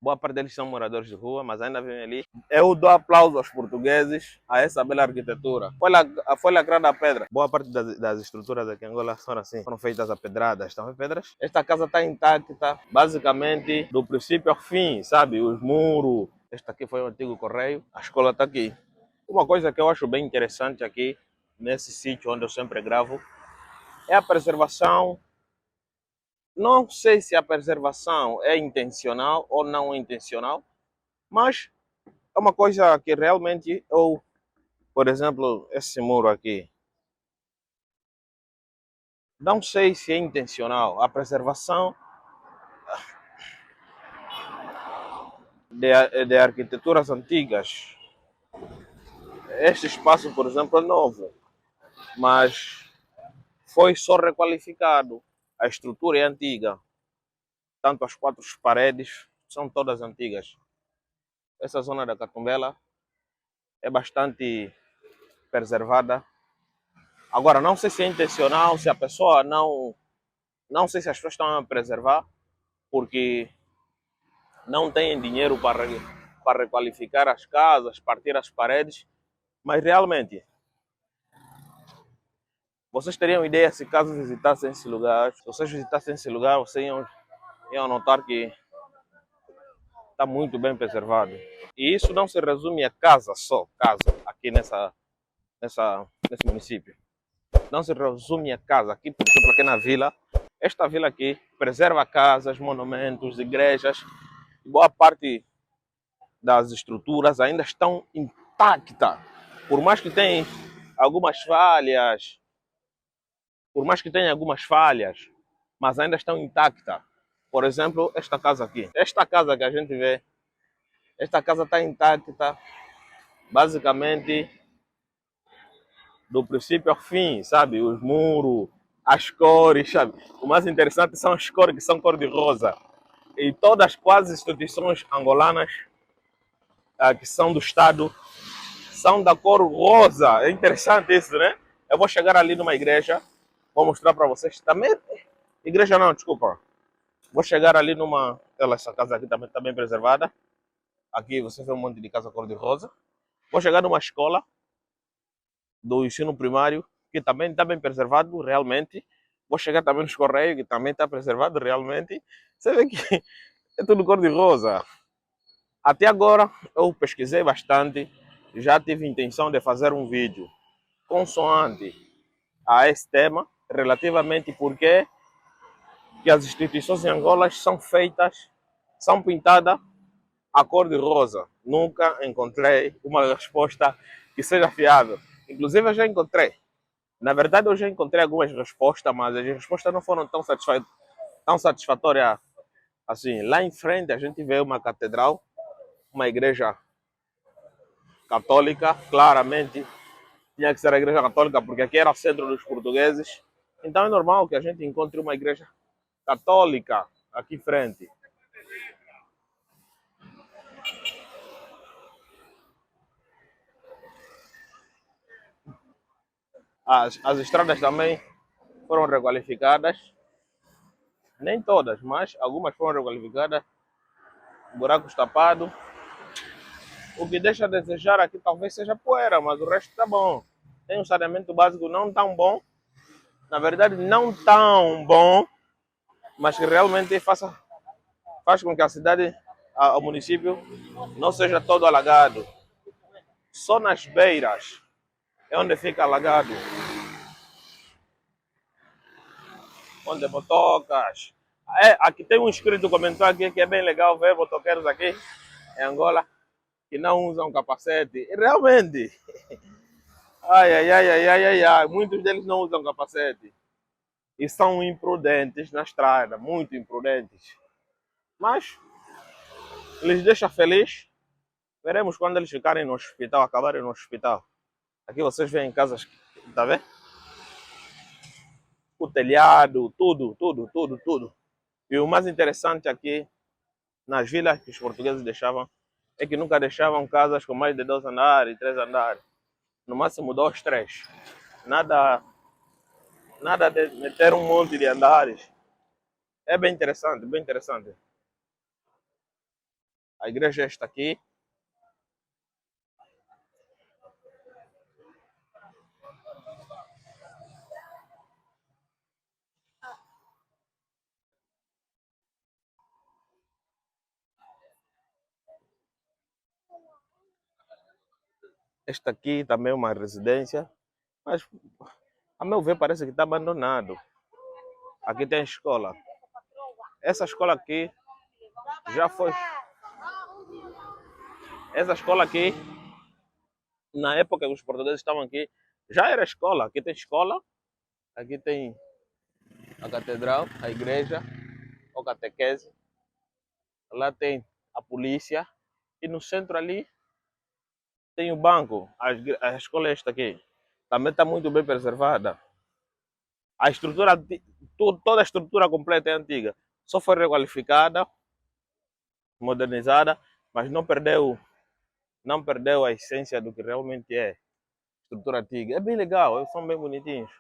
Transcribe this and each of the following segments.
Boa parte deles são moradores de rua, mas ainda vivem ali. Eu dou aplauso aos portugueses a essa bela arquitetura. Foi lacrada a pedra. Boa parte das estruturas aqui em Angola foram assim, foram feitas a pedradas. Estão vendo pedras? Esta casa está intacta, basicamente do princípio ao fim, sabe? Os muros. Este aqui foi o antigo correio. A escola está aqui. Uma coisa que eu acho bem interessante aqui, nesse sítio onde eu sempre gravo, é a preservação. Não sei se a preservação é intencional ou não é intencional, mas é uma coisa que realmente eu, por exemplo, esse muro aqui, não sei se é intencional. A preservação de arquiteturas antigas. Este espaço, por exemplo, é novo, mas foi só requalificado. A estrutura é antiga, tanto as quatro paredes são todas antigas. Essa zona da Catumbela é bastante preservada. Agora, não sei se é intencional, se a pessoa não. Não sei se as pessoas estão a preservar, porque não têm dinheiro para requalificar as casas, partir as paredes, mas realmente, vocês teriam ideia se caso visitassem esse lugar, se vocês visitassem esse lugar, vocês iam notar que está muito bem preservado. E isso não se resume a casa só, casa, aqui nesse município. Não se resume a casa. Aqui, por exemplo, aqui na vila, esta vila aqui preserva casas, monumentos, igrejas. Boa parte das estruturas ainda estão intactas. Por mais que tenham algumas falhas, mas ainda estão intactas. Por exemplo, esta casa aqui. Esta casa que a gente vê, esta casa está intacta, basicamente do princípio ao fim, sabe? Os muros, as cores, sabe? O mais interessante são as cores que são cor de rosa. E todas quase as instituições angolanas que são do Estado são da cor rosa. É interessante isso, né? Eu vou chegar ali numa igreja, vou mostrar para vocês. Também, igreja não, desculpa. Vou chegar ali numa, essa casa aqui também está bem preservada. Aqui você vê um monte de casa cor de rosa. Vou chegar numa escola do ensino primário, que também está bem preservado realmente. Vou chegar também nos Correios, que também está preservado realmente. Você vê que é tudo cor de rosa. Até agora eu pesquisei bastante, já tive intenção de fazer um vídeo consoante a esse tema, relativamente porque que as instituições em Angola são feitas, são pintadas a cor de rosa. Nunca encontrei uma resposta que seja fiável. Inclusive eu já encontrei. Na verdade eu já encontrei algumas respostas, mas as respostas não foram tão satisfatórias assim. Lá em frente a gente vê uma catedral, uma igreja católica, claramente tinha que ser a igreja católica, porque aqui era o centro dos portugueses. Então é normal que a gente encontre uma igreja católica aqui em frente. As estradas também foram requalificadas. Nem todas, mas algumas foram requalificadas. Buracos tapados. O que deixa a desejar aqui talvez seja poeira, mas o resto está bom. Tem um saneamento básico não tão bom. Na verdade, não tão bom, mas que realmente faz com que a cidade, o município, não seja todo alagado. Só nas beiras é onde fica alagado. Onde motocas. Aqui tem um inscrito comentou aqui que é bem legal ver motoqueiros aqui em Angola que não usam capacete. E realmente, muitos deles não usam capacete. E são imprudentes na estrada, muito imprudentes. Mas lhes deixa feliz. Veremos quando eles ficarem no hospital, acabarem no hospital. Aqui vocês veem casas, tá vendo? O telhado, tudo. E o mais interessante aqui, nas vilas que os portugueses deixavam, é que nunca deixavam casas com mais de 2 andares, 3 andares. No máximo 2, 3. Nada de meter um monte de andares. É bem interessante, bem interessante. A igreja é esta aqui. Esta aqui também é uma residência, mas a meu ver parece que está abandonado. Aqui tem escola. Essa escola aqui já foi. Essa escola aqui, na época que os portugueses estavam aqui, já era escola. Aqui tem escola, aqui tem a catedral, a igreja, o catequese. Lá tem a polícia. E no centro ali tem o banco. A escola é esta aqui. Também está muito bem preservada. A estrutura, toda a estrutura completa é antiga. Só foi requalificada, modernizada, mas não perdeu a essência do que realmente é estrutura antiga. É bem legal, eles são bem bonitinhos.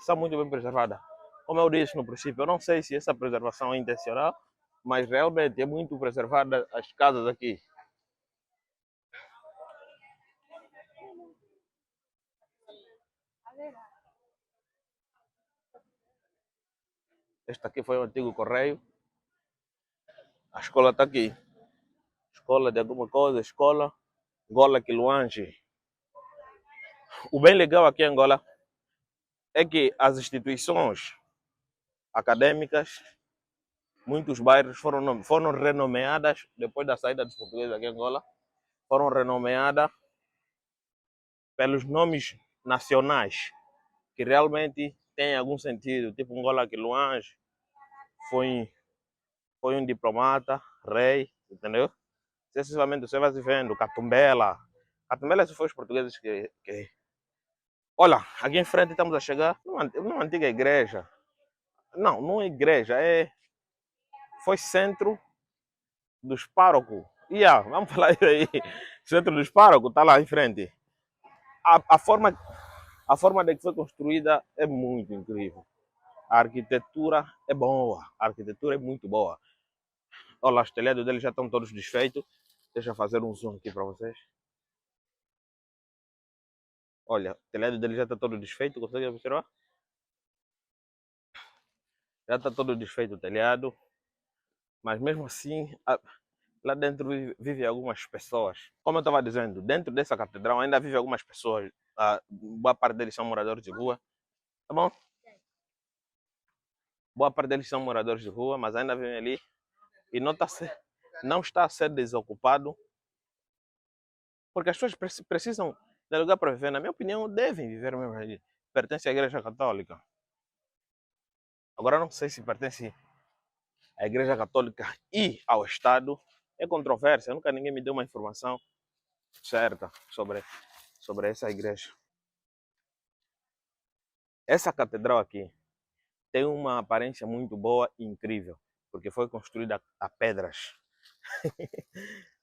São muito bem preservadas. Como eu disse no princípio, eu não sei se essa preservação é intencional, mas realmente é muito preservada as casas aqui. Este aqui foi o antigo correio. A escola está aqui. Escola de alguma coisa, escola Angola Quiluange. O bem legal aqui em Angola é que as instituições acadêmicas, muitos bairros foram renomeadas depois da saída dos portugueses aqui em Angola, foram renomeadas pelos nomes nacionais que realmente têm algum sentido, tipo Angola Quiluange foi um diplomata, rei, entendeu? Sucessivamente você vai se vendo, Catumbela. Catumbela se foi os portugueses que... Olha, aqui em frente estamos a chegar numa antiga igreja. Não, não é igreja, foi centro dos párocos. Vamos falar isso aí. Centro dos párocos está lá em frente. A forma de que foi construída é muito incrível. A arquitetura é boa, a arquitetura é muito boa. Olha, os telhados deles já estão todos desfeitos. Deixa eu fazer um zoom aqui para vocês. Olha, o telhado dele já está todo desfeito, consegue observar? Já está todo desfeito o telhado, mas mesmo assim, lá dentro vive algumas pessoas. Como eu estava dizendo, dentro dessa catedral ainda vive algumas pessoas. Boa parte deles são moradores de rua, tá bom? Boa parte deles são moradores de rua, mas ainda vivem ali e não está a ser desocupado, porque as pessoas precisam de lugar para viver. Na minha opinião, devem viver mesmo ali. Pertence à Igreja Católica. Agora não sei se pertence à Igreja Católica e ao Estado. É controvérsia, nunca ninguém me deu uma informação certa sobre essa igreja. Essa catedral aqui tem uma aparência muito boa e incrível, porque foi construída a pedras.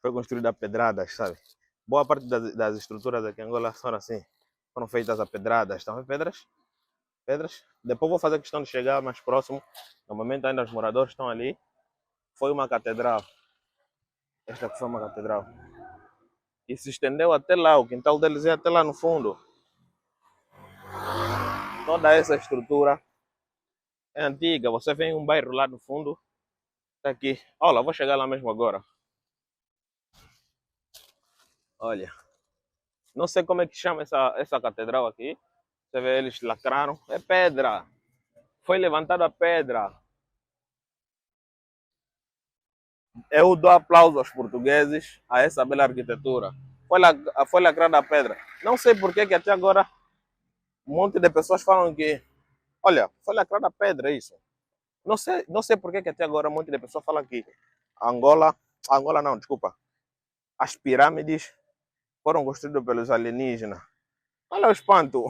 Foi construída a pedradas, sabe? Boa parte das estruturas aqui em Angola são assim, foram feitas a pedradas. Estão a ver pedras? Pedras. Depois vou fazer questão de chegar mais próximo. No momento ainda os moradores estão ali. Foi uma catedral. Esta aqui foi uma catedral. E se estendeu até lá, o quintal deles é até lá no fundo. Toda essa estrutura é antiga. Você vê um bairro lá no fundo, tá aqui. Olha, vou chegar lá mesmo agora. Olha, não sei como é que chama essa catedral aqui. Você vê, eles lacraram. É pedra. Foi levantada a pedra. Eu dou aplauso aos portugueses a essa bela arquitetura. Foi lacrada a pedra. Não sei por que até agora um monte de pessoas falam que, olha, foi lacrada a pedra, isso. Não sei por que até agora um monte de pessoas falam que Angola não, desculpa. As pirâmides foram construídas pelos alienígenas. Olha o espanto.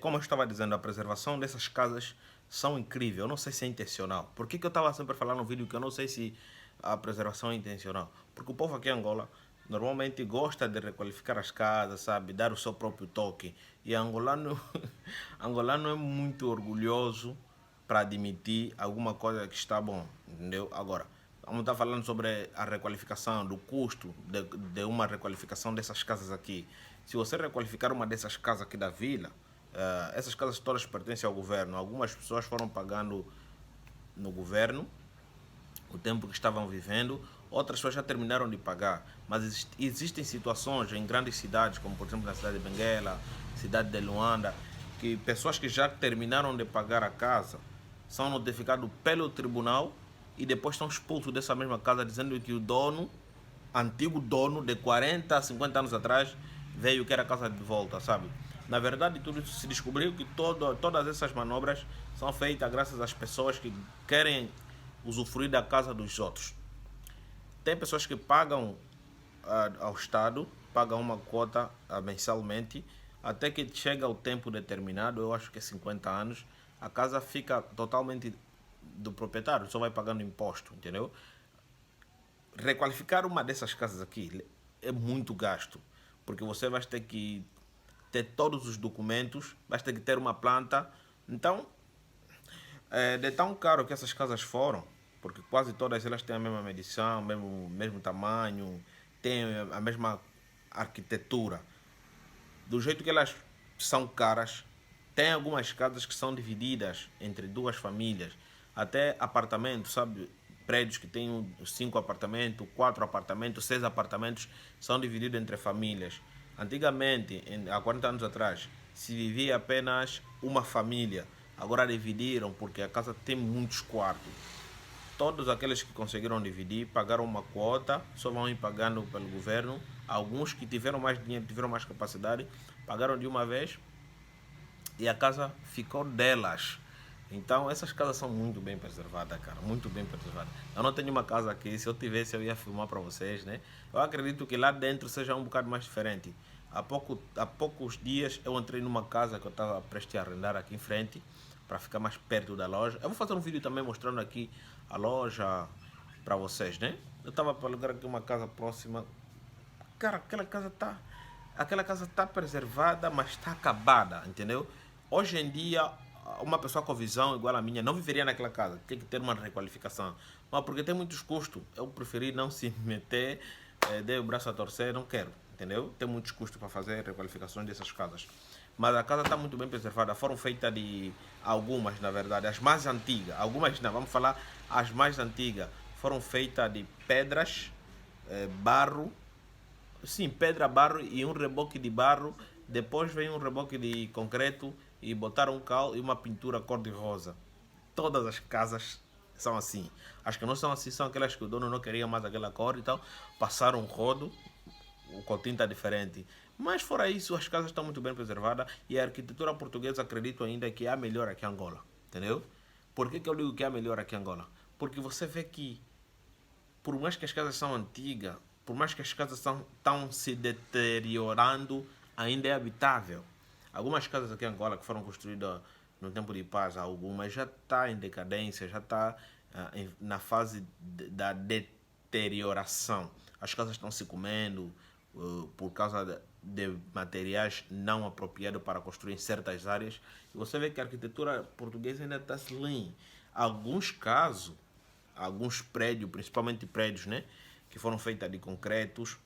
Como eu estava dizendo, a preservação dessas casas são incríveis. Eu não sei se é intencional. Por que eu estava sempre a falar no vídeo que eu não sei se a preservação é intencional? Porque o povo aqui em Angola normalmente gosta de requalificar as casas, sabe? Dar o seu próprio toque. E angolano, angolano é muito orgulhoso para admitir alguma coisa que está bom, entendeu? Agora, Vamos estar falando sobre a requalificação, do custo de uma requalificação dessas casas aqui. Se você requalificar uma dessas casas aqui da vila, essas casas todas pertencem ao governo. Algumas pessoas foram pagando no governo o tempo que estavam vivendo, outras pessoas já terminaram de pagar. Mas existem situações em grandes cidades, como por exemplo na cidade de Benguela, cidade de Luanda, que pessoas que já terminaram de pagar a casa são notificados pelo tribunal e depois são expulsos dessa mesma casa, dizendo que o dono, antigo dono de 40 a 50 anos atrás, veio querer a casa de volta, sabe? Na verdade, tudo isso se descobriu que todas essas manobras são feitas graças às pessoas que querem usufruir da casa dos outros. Tem pessoas que pagam ao Estado, pagam uma quota mensalmente, até que chega o tempo determinado, eu acho que é 50 anos, a casa fica totalmente do proprietário, só vai pagando imposto, entendeu? Requalificar uma dessas casas aqui é muito gasto, porque você vai ter que ter todos os documentos, vai ter que ter uma planta. Então, de tão caro que essas casas foram, porque quase todas elas têm a mesma medição, mesmo tamanho, têm a mesma arquitetura. Do jeito que elas são caras, tem algumas casas que são divididas entre duas famílias, até apartamentos, sabe? Prédios que têm 5 apartamentos, 4 apartamentos, 6 apartamentos, são divididos entre famílias. Antigamente, há 40 anos atrás, se vivia apenas uma família. Agora dividiram porque a casa tem muitos quartos. Todos aqueles que conseguiram dividir pagaram uma quota, só vão ir pagando pelo governo. Alguns que tiveram mais dinheiro, tiveram mais capacidade, pagaram de uma vez e a casa ficou delas. Então essas casas são muito bem preservadas, cara, muito bem preservadas. Eu não tenho uma casa aqui, se eu tivesse eu ia filmar para vocês, né? Eu acredito que lá dentro seja um bocado mais diferente. Há poucos dias eu entrei numa casa que eu estava prestes a arrendar aqui em frente, para ficar mais perto da loja. Eu vou fazer um vídeo também mostrando aqui a loja para vocês, né? Eu estava para alugar aqui uma casa próxima. Cara, aquela casa tá preservada, mas está acabada, entendeu? Hoje em dia, uma pessoa com visão igual a minha não viveria naquela casa. Tem que ter uma requalificação. Mas porque tem muitos custos, eu preferi não se meter, dei o braço a torcer, não quero, entendeu? Tem muitos custos para fazer requalificações dessas casas. Mas a casa está muito bem preservada. Foram feitas de algumas, na verdade, as mais antigas. Algumas não, vamos falar as mais antigas. Foram feitas de pedras, barro. Sim, pedra, barro e um reboque de barro. Depois veio um reboque de concreto e botaram um cal e uma pintura cor-de-rosa. Todas as casas são assim. As que não são assim são aquelas que o dono não queria mais aquela cor e tal. Passaram um rodo, com tinta diferente. Mas fora isso, as casas estão muito bem preservadas e a arquitetura portuguesa acredito ainda que é a melhor aqui em Angola. Entendeu? Por que eu digo que é a melhor aqui em Angola? Porque você vê que por mais que as casas são antigas, por mais que as casas estão se deteriorando, ainda é habitável. Algumas casas aqui em Angola que foram construídas no tempo de paz, algumas já está em decadência, já está na fase da deterioração. As casas estão se comendo por causa de materiais não apropriados para construir em certas áreas. E você vê que a arquitetura portuguesa ainda está slim. Alguns casos, alguns prédios, principalmente prédios, né, que foram feitos de concretos,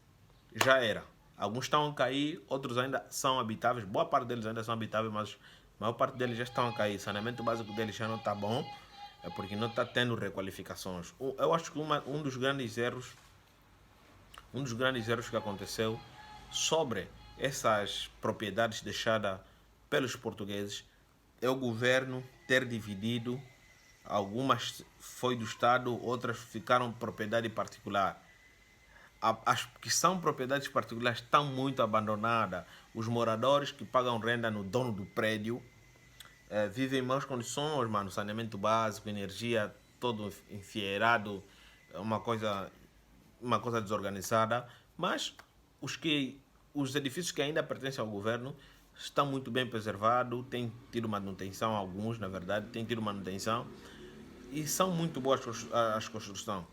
já era. Alguns estão a cair, outros ainda são habitáveis. Boa parte deles ainda são habitáveis, mas a maior parte deles já estão a cair. O saneamento básico deles já não está bom, é porque não está tendo requalificações. Eu acho que um dos grandes erros que aconteceu sobre essas propriedades deixadas pelos portugueses é o governo ter dividido. Algumas foi do Estado, outras ficaram propriedade particular. As que são propriedades particulares estão muito abandonadas. Os moradores que pagam renda no dono do prédio vivem em más condições, mano. Saneamento básico, energia, todo enfieirado, uma coisa desorganizada. Mas os edifícios que ainda pertencem ao governo estão muito bem preservados, têm tido manutenção, alguns na verdade, têm tido manutenção e são muito boas as construções.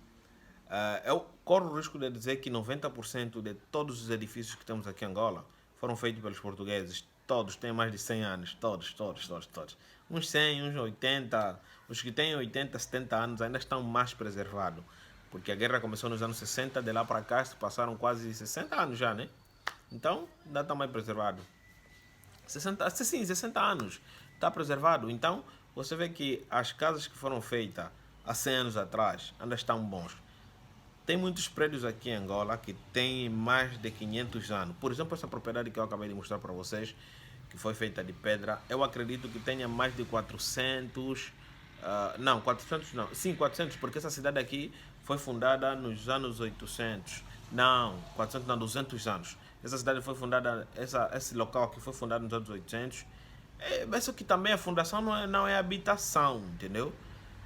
Eu corro o risco de dizer que 90% de todos os edifícios que temos aqui em Angola foram feitos pelos portugueses. Todos têm mais de 100 anos. Todos. Uns 100, uns 80. Os que têm 80, 70 anos ainda estão mais preservados. Porque a guerra começou nos anos 60, de lá para cá se passaram quase 60 anos já, né? Então, ainda está mais preservado. 60, sim, 60 anos. Está preservado. Então, você vê que as casas que foram feitas há 100 anos atrás ainda estão bons. Tem muitos prédios aqui em Angola que têm mais de 500 anos. Por exemplo, essa propriedade que eu acabei de mostrar para vocês, que foi feita de pedra, eu acredito que tenha mais de 400... não, 400 não. Sim, 400, porque essa cidade aqui foi fundada nos anos 800. Não, 400 não, 200 anos. Essa cidade foi fundada, esse local aqui foi fundado nos anos 800. Mas isso aqui também, a fundação não é habitação, entendeu?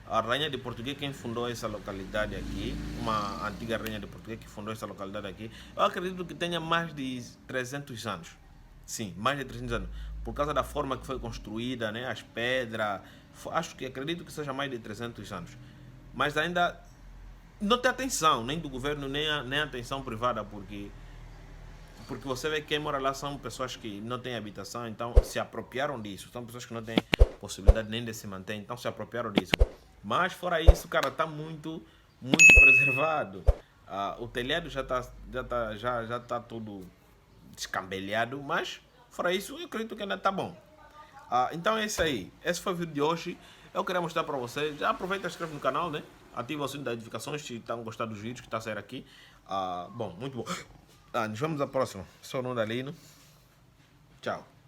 A rainha de Portugal, quem fundou essa localidade aqui, uma antiga rainha de Portugal que fundou essa localidade aqui, eu acredito que tenha mais de 300 anos. Sim, mais de 300 anos. Por causa da forma que foi construída, né? As pedras. Acho que acredito que seja mais de 300 anos. Mas ainda não tem atenção, nem do governo, nem atenção privada, porque você vê que quem mora lá são pessoas que não têm habitação, então se apropriaram disso. São pessoas que não têm possibilidade nem de se manter, então se apropriaram disso. Mas fora isso, cara, tá muito preservado. O telhado já tá todo descambelhado, mas fora isso, eu acredito que ainda tá bom. Então é isso aí. Esse foi o vídeo de hoje. Eu queria mostrar para vocês. Já aproveita e se inscreve no canal, né? Ativa o sininho das notificações se estão gostando dos vídeos que está a sair aqui. Bom, muito bom. Nos vemos na próxima. Sou o Nuno Dalino. Tchau.